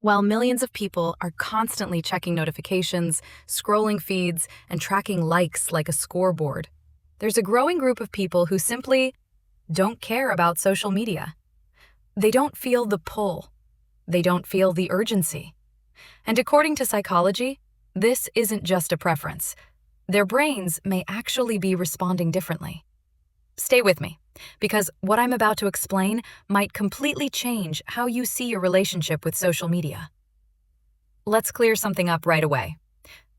While millions of people are constantly checking notifications, scrolling feeds, and tracking likes like a scoreboard, there's a growing group of people who simply don't care about social media. They don't feel the pull. They don't feel the urgency. And according to psychology, this isn't just a preference. Their brains may actually be responding differently. Stay with me, because what I'm about to explain might completely change how you see your relationship with social media. Let's clear something up right away.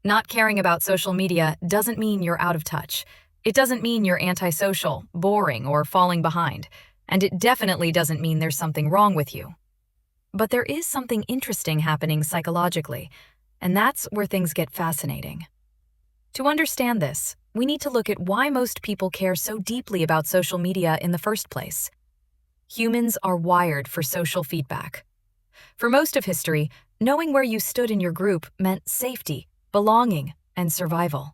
Not caring about social media doesn't mean you're out of touch. It doesn't mean you're antisocial, boring, or falling behind. And it definitely doesn't mean there's something wrong with you. But there is something interesting happening psychologically, and that's where things get fascinating. To understand this, we need to look at why most people care so deeply about social media in the first place. Humans are wired for social feedback. For most of history, knowing where you stood in your group meant safety, belonging, and survival.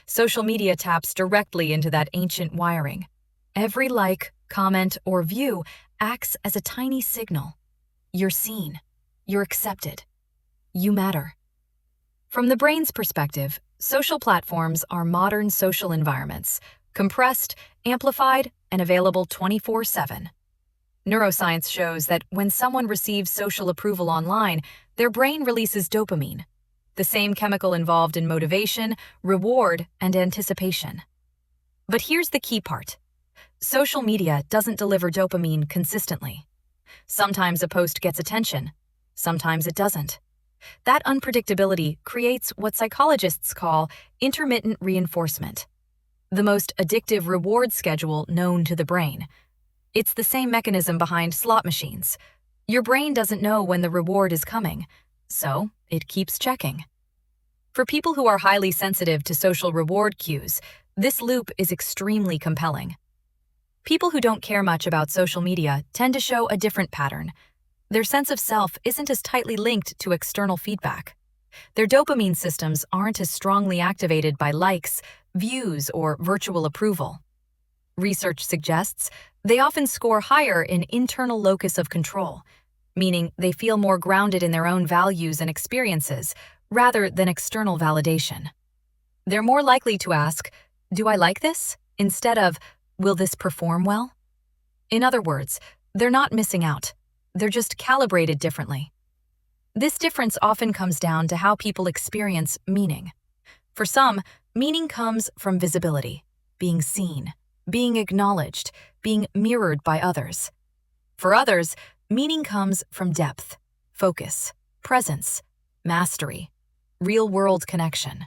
Social media taps directly into that ancient wiring. Every like, comment, or view acts as a tiny signal. You're seen. You're accepted. You matter. From the brain's perspective, social platforms are modern social environments, compressed, amplified, and available 24/7. Neuroscience shows that when someone receives social approval online, their brain releases dopamine, the same chemical involved in motivation, reward, and anticipation. But here's the key part. Social media doesn't deliver dopamine consistently. Sometimes a post gets attention, sometimes it doesn't. That unpredictability creates what psychologists call intermittent reinforcement, the most addictive reward schedule known to the brain. It's the same mechanism behind slot machines. Your brain doesn't know when the reward is coming, so it keeps checking. For people who are highly sensitive to social reward cues, this loop is extremely compelling. People who don't care much about social media tend to show a different pattern. Their sense of self isn't as tightly linked to external feedback. Their dopamine systems aren't as strongly activated by likes, views, or virtual approval. Research suggests they often score higher in internal locus of control, meaning they feel more grounded in their own values and experiences rather than external validation. They're more likely to ask, "Do I like this?" instead of, "Will this perform well?" In other words, they're not missing out. They're just calibrated differently. This difference often comes down to how people experience meaning. For some, meaning comes from visibility, being seen, being acknowledged, being mirrored by others. For others, meaning comes from depth, focus, presence, mastery, real-world connection.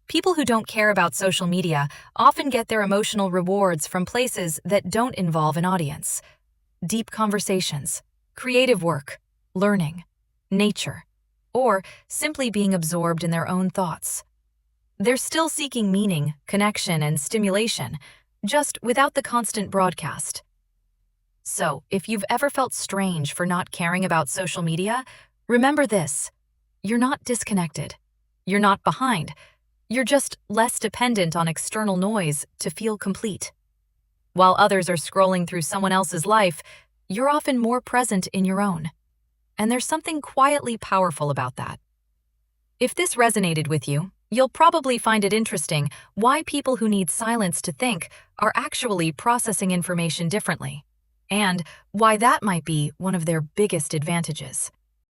People who don't care about social media often get their emotional rewards from places that don't involve an audience. Deep conversations, creative work, learning, nature, or simply being absorbed in their own thoughts. They're still seeking meaning, connection, and stimulation, just without the constant broadcast. So, if you've ever felt strange for not caring about social media, remember this: you're not disconnected. You're not behind. You're just less dependent on external noise to feel complete. While others are scrolling through someone else's life, you're often more present in your own. And there's something quietly powerful about that. If this resonated with you, you'll probably find it interesting why people who need silence to think are actually processing information differently, and why that might be one of their biggest advantages.